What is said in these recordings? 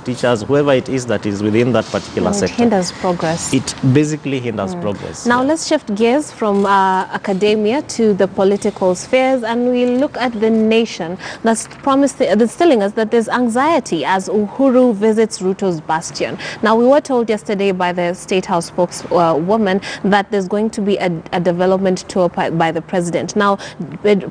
teachers, whoever it is that is within that particular sector. It hinders progress. It basically hinders progress. Now let's shift gears from academia to the political spheres, and we'll look at the nation that's telling us that there's anxiety as Uhuru visits Ruto's bastion. Now, we were told yesterday by the State House spokeswoman that there's going to be a development tour by the president. Now,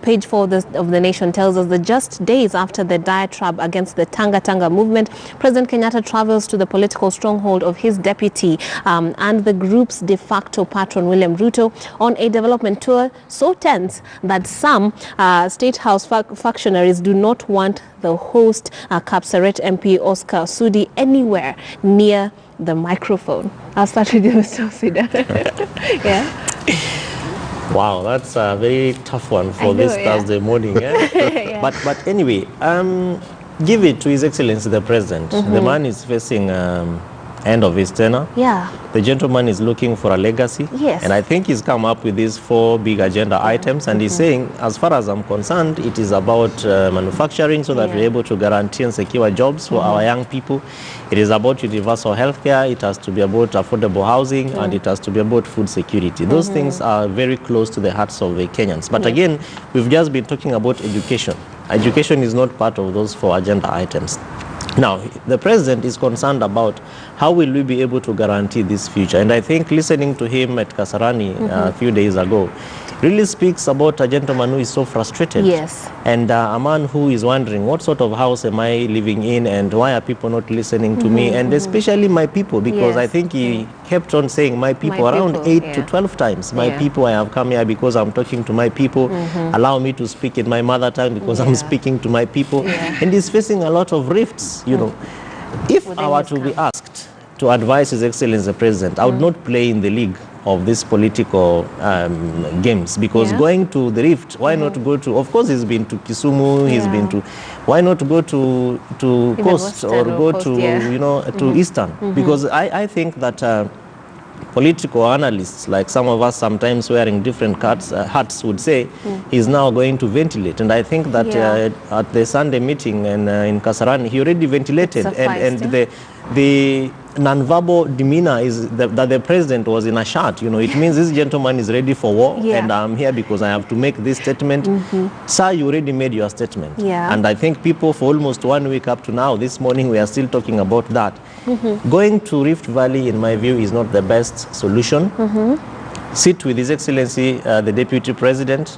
page 4 of the nation tells us that just days after the diatribe against the Tanga movement, President Kenyatta travels to the political stronghold of his deputy and the group's de facto patron William Ruto on a development tour so tense that some State House factionaries do not want the host, Kapsaret MP Oscar Sudi, anywhere near the microphone. I'll start with you, Mr. Osida. Yeah. Wow, that's a very tough one for this Thursday morning. Yeah? But anyway, give it to His Excellency the President. The man is facing end of his tenure. Yeah. The gentleman is looking for a legacy. Yes. And I think he's come up with these 4 big agenda items, and he's saying, as far as I'm concerned, it is about manufacturing so that we're able to guarantee and secure jobs for our young people. It is about universal healthcare. It has to be about affordable housing, and it has to be about food security. Those things are very close to the hearts of the Kenyans. But again, we've just been talking about education. Education is not part of those 4 agenda items. Now, the president is concerned about how will we be able to guarantee this future. And I think listening to him at Kasarani a few days ago really speaks about a gentleman who is so frustrated. Yes. And a man who is wondering, what sort of house am I living in, and why are people not listening to me, and especially my people, because I think he kept on saying my people around 8 to 12 times. My people, I have come here because I'm talking to my people. Allow me to speak in my mother tongue because I'm speaking to my people. And he's facing a lot of rifts, you know. If I were to be asked to advise His Excellency the President, I would not play in the league of these political games, because going to the Rift, why not go to, of course he's been to Kisumu, he's been to, why not go to Coast or go to, you know, to Eastern? Because I think that political analysts, like some of us sometimes wearing different hats would say, he's now going to ventilate. And I think that at the Sunday meeting in Kasarani, he already ventilated, and the non-verbal demeanor is that the president was in a shirt. You know, it means this gentleman is ready for war, and I'm here because I have to make this statement. Sir, you already made your statement. And I think people for almost 1 week up to now, this morning, we are still talking about that. Going to Rift Valley, in my view, is not the best solution. Sit with His Excellency the Deputy President.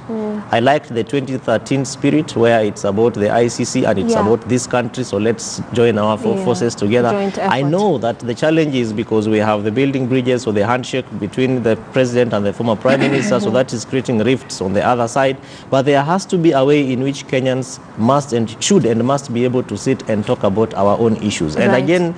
I liked the 2013 spirit, where it's about the ICC and it's about this country, so let's join our forces together. I know that the challenge is because we have the building bridges or the handshake between the President and the former Prime Minister, so that is creating rifts on the other side. But there has to be a way in which Kenyans must and should and must be able to sit and talk about our own issues. And again,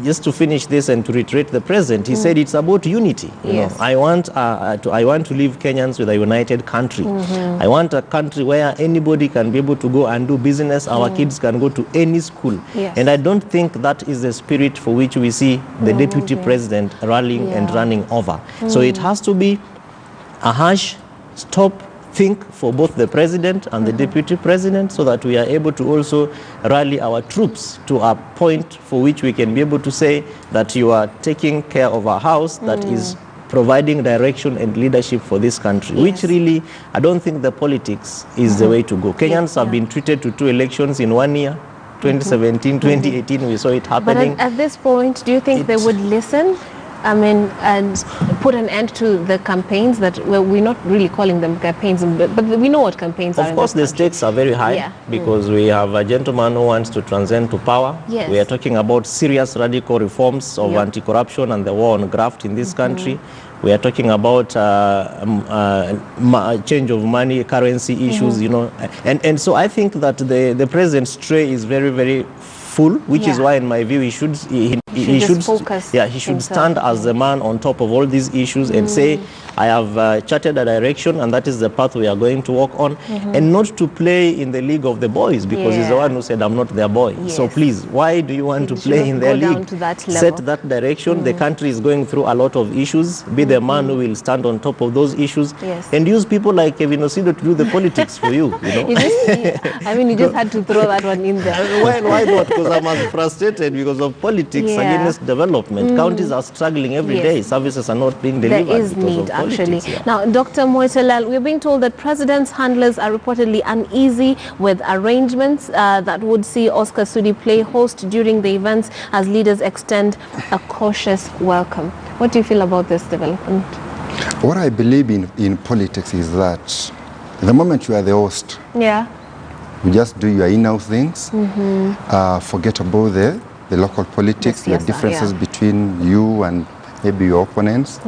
just to finish this and to reiterate the President, he said it's about unity. You know, I want to leave Kenyans with a united country. I want a country where anybody can be able to go and do business. Our kids can go to any school. And I don't think that is the spirit for which we see the Deputy President rallying and running over. So it has to be a harsh stop, think for both the President and the Deputy President, so that we are able to also rally our troops to a point for which we can be able to say that you are taking care of our house that is providing direction and leadership for this country, which really, I don't think the politics is the way to go. Kenyans have been treated to 2 elections in 1 year, 2017, 2018, we saw it happening. But at this point, do you think they would listen? I mean, and put an end to the campaigns that, well, we're not really calling them campaigns, but we know what campaigns are. Of course, the stakes are very high because we have a gentleman who wants to transcend to power. We are talking about serious radical reforms of anti-corruption and the war on graft in this country. We are talking about change of money, currency issues, you know. And so I think that the president's tray is very, very full, which is why, in my view, he he should focus. Yeah, he should stand as a man on top of all these issues and say, I have charted a direction and that is the path we are going to walk on, and not to play in the league of the boys, because he's the one who said, I'm not their boy. Yes. So please, why do you want to play in their league? Set that direction. The country is going through a lot of issues. Be the man who will stand on top of those issues, and use people like Kevin Osido to do the politics for you. You know? You just had to throw that one in there. Why not? Because I'm as frustrated because of politics against development. Counties are struggling every day. Services are not being delivered. There is need, actually. Now, Dr. Moiselel, we're being told that President's handlers are reportedly uneasy with arrangements that would see Oscar Sudi play host during the events as leaders extend a cautious welcome. What do you feel about this development? What I believe in politics is that the moment you are the host, you just do your in-house things, forget about the local politics, the differences between you and maybe your opponents.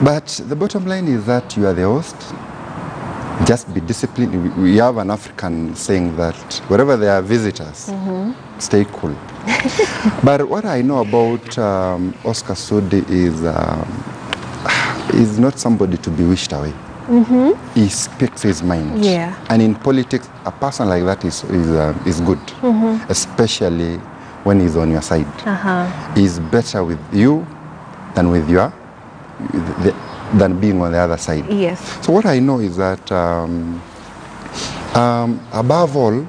But the bottom line is that you are the host. Just be disciplined. We have an African saying that wherever there are visitors, stay cool. But what I know about Oscar Sudi is not somebody to be wished away. He speaks his mind. And in politics, a person like that is good, especially when he's on your side. He's better with you than with your than being on the other side. So what I know is that above all,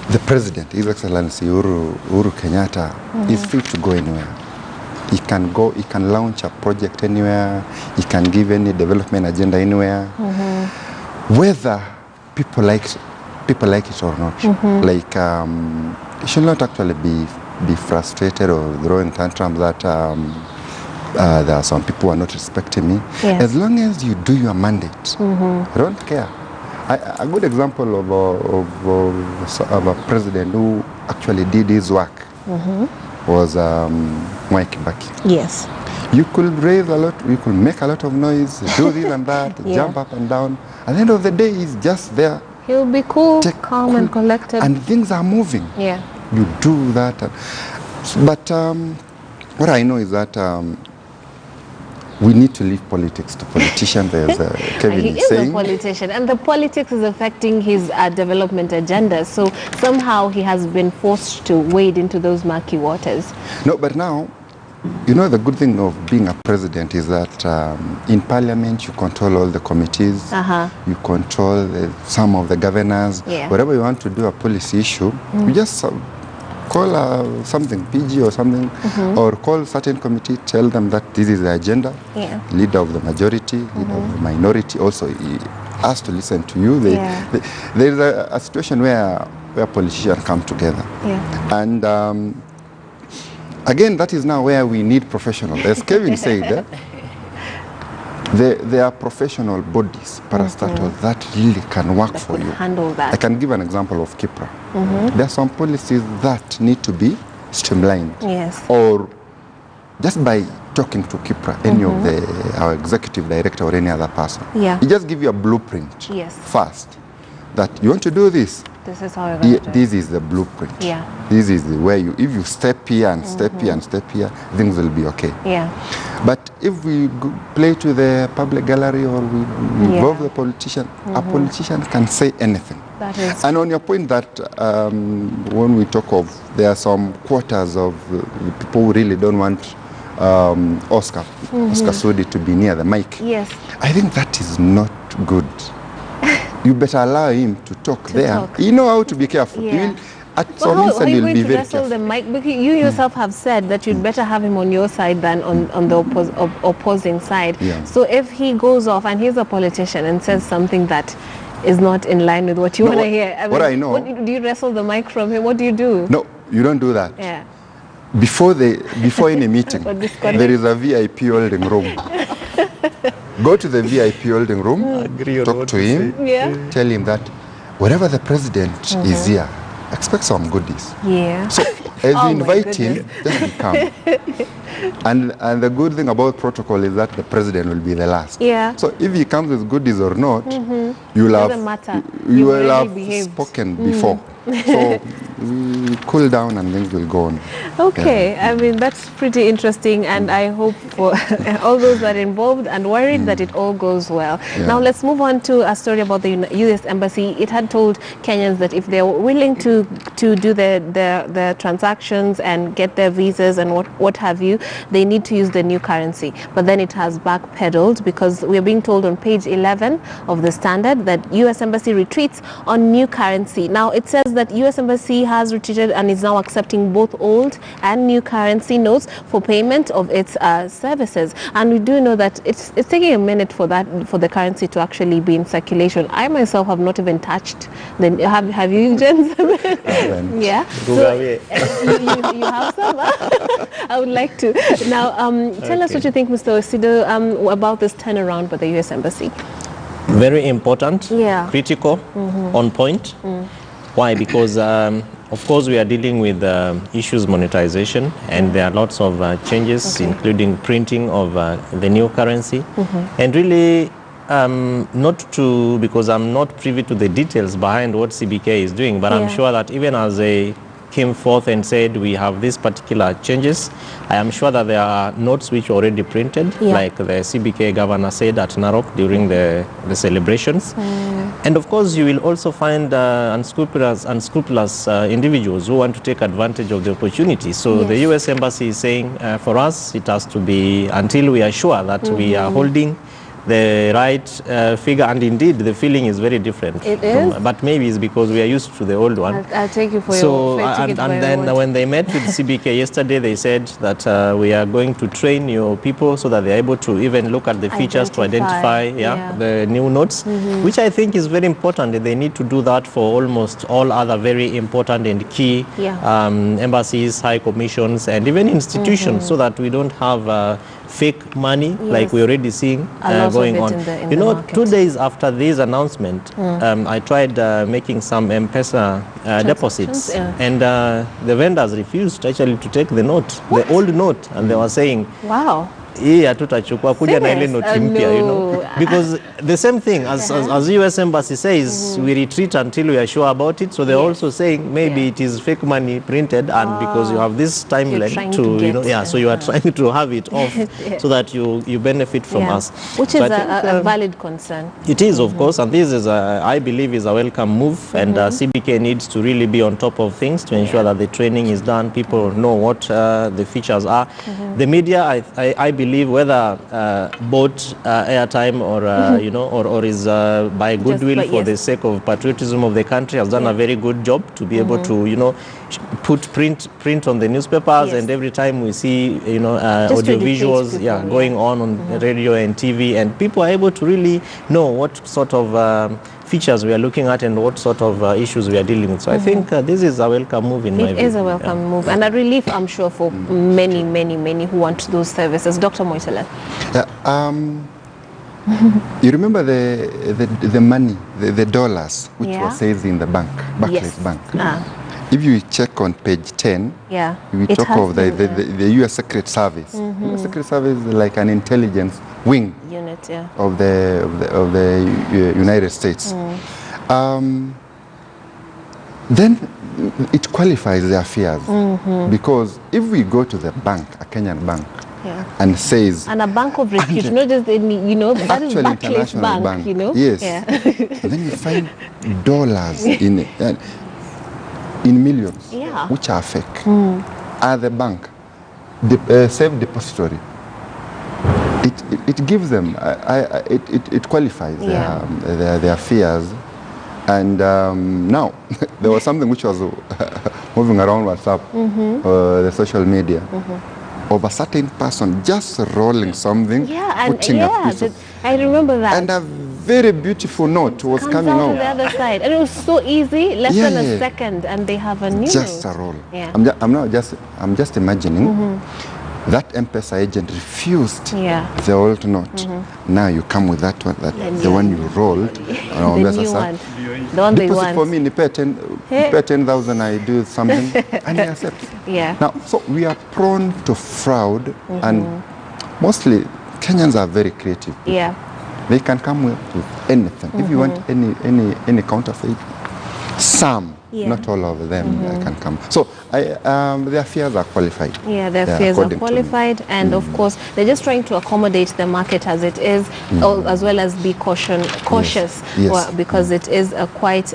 the president, His Excellency Uhuru Kenyatta, is free to go anywhere. He can go, he can launch a project anywhere, he can give any development agenda anywhere, whether people like it or not. Like, you should not actually be frustrated or throwing tantrums that there are some people who are not respecting me. As long as you do your mandate, I don't care. A good example of a president who actually did his work was Mwai Kibaki. You could raise a lot, you could make a lot of noise, do this and that, jump up and down. At the end of the day, he's just there. He'll be cool, calm and collected. And things are moving. You do that. But what I know is that we need to leave politics to politicians, as Kevin is saying. He is a politician, and the politics is affecting his development agenda. So somehow he has been forced to wade into those murky waters. No, but now, you know, the good thing of being a president is that in parliament you control all the committees, you control some of the governors. Wherever you want to do a policy issue, you just call something PG or something, or call certain committee, tell them that this is the agenda. Leader of the majority, leader of the minority also he has to listen to you. There is a situation where politicians come together. And again, that is now where we need professionals. As Kevin said, there are professional bodies, parastatals, that really can work for you. Handle that. I can give an example of Kipra. There are some policies that need to be streamlined. Or just by talking to Kipra, any of our executive director or any other person, he just give you a blueprint first. That you want to do this. This is how you're this is the blueprint. This is where if you step here and step here and step here, things will be okay. But if we play to the public gallery or we involve the politician, a politician can say anything. And on your point that when we talk of, there are some quarters of the people who really don't want Oscar Sudi to be near the mic. I think that is not good. You better allow him to talk there. You know how to be careful. At some instant, you'll be very careful. The mic? Because you yourself have said that you'd better have him on your side than on the opposing side. So if he goes off and he's a politician and says something that is not in line with what you want to hear, I know. Do you wrestle the mic from him? What do you do? No, you don't do that. Before any meeting, there is a VIP holding room. Go to the VIP holding room, talk to him, tell him that wherever the president is here, expect some goodies. So as you invite him, just be calm. And the good thing about protocol is that the president will be the last. So if he comes with goodies or not, you will have spoken before. So we cool down and things will go on. Okay, Yeah. I mean, that's pretty interesting, and I hope for all those that are involved and worried that it all goes well. Yeah. Now, let's move on to a story about the U.S. Embassy. It had told Kenyans that if they're willing to do their transactions and get their visas and what have you, they need to use the new currency. But then it has backpedaled, because we're being told on page 11 of the Standard that U.S. Embassy retreats on new currency. Now, it says that U.S. Embassy has retreated and is now accepting both old and new currency notes for payment of its services. And we do know that it's taking a minute for the currency to actually be in circulation. I myself have not even touched. Have you, Jens? Yeah. So, you have some? I would like to. Now, tell us what you think, Mr. Osido, about this turnaround by the U.S. Embassy. Very important, critical, on point. Why? Because of course we are dealing with issues monetization, and there are lots of changes, including printing of the new currency. And really, because I'm not privy to the details behind what CBK is doing, but I'm sure that even as they came forth and said we have these particular changes, I am sure that there are notes which are already printed, like the CBK governor said at Narok during the celebrations. And of course you will also find unscrupulous individuals who want to take advantage of the opportunity. So the US Embassy is saying for us it has to be until we are sure that we are holding the right figure, and indeed the feeling is very different. It is? But maybe it's because we are used to the old one. I'll take you for so, your and then when they met with CBK yesterday, they said that we are going to train your people so that they're able to even look at the features to identify the new notes, which I think is very important. They need to do that for almost all other very important and key embassies, high commissions, and even institutions, so that we don't have fake money like we're already seeing going on. In you know, market. 2 days after this announcement, I tried making some M-Pesa deposits, and the vendors refused actually to take the note, the old note, and they were saying, wow, hii hatutachukua kuja na ile noti mpya, you know, because the same thing as US Embassy says, we retreat until we are sure about it. So they're also saying maybe it is fake money printed, and because you have this timeline to you know, so you are trying to have it off so that you benefit from us, which is a valid concern. It is, of course, and this is I believe is a welcome move, and CBK needs to really be on top of things to ensure that the training is done, people know what the features are. The media, I believe, whether bought airtime or you know, or is by goodwill for the sake of patriotism of the country, has done a very good job to be able to, you know, put print on the newspapers, and every time we see, you know, audio visuals going on radio and TV, and people are able to really know what sort of features we are looking at and what sort of issues we are dealing with. So I think this is a welcome move in my view. It is a welcome move, and a relief, I'm sure, for many who want those services. Dr. Moitele. You remember the money, the dollars, which was saved in the bank, Barclays Bank. If you check on page 10, we talk of the U.S. Secret Service. U.S. Secret Service is like an intelligence wing unit of the United States. Then it qualifies their fears, because if we go to the bank, a Kenyan bank, and says, and a bank of repute, not just any, you know, that is Barclays Bank, you know, and then you find dollars in millions, which are fake. At the bank, safe depository, it gives them, it qualifies their fears. And now, there was something which was moving around WhatsApp, the social media, of a certain person just rolling something, putting a piece of, I remember that. And a very beautiful note was coming out. To the other side, and it was so easy, less than a second, and they have a new just note. A roll. I'm just imagining that M-Pesa agent refused the old note. Now you come with that one, the one you rolled. The new one. The one they want. For me, you pay 10,000, I do something, and he accepts. Now, so we are prone to fraud, and mostly Kenyans are very creative people. They can come with anything. If you want any counterfeit, some Not all of them can come. So their fears are qualified. Yeah, their fears are qualified, and of course they're just trying to accommodate the market as it is, as well as be cautious. Yes. Because it is quite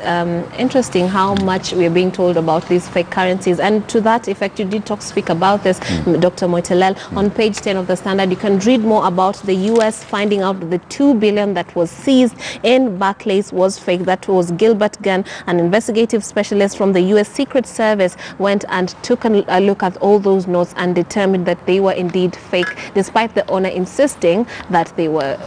interesting how much we're being told about these fake currencies. And to that effect, you did speak about this, Dr. Moitalel. On page 10 of the Standard, you can read more about the U.S. finding out that the $2 billion that was seized in Barclays was fake. That was Gilbert Gunn, an investigative specialist from the U.S. Secret Service, went and took a look at all those notes and determined that they were indeed fake, despite the owner insisting that they were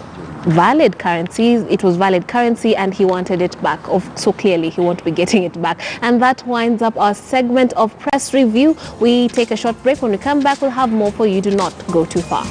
valid currencies. It was valid currency and he wanted it back. So clearly he won't be getting it back. And that winds up our segment of press review. We take a short break. When we come back, we'll have more for you. Do not go too far.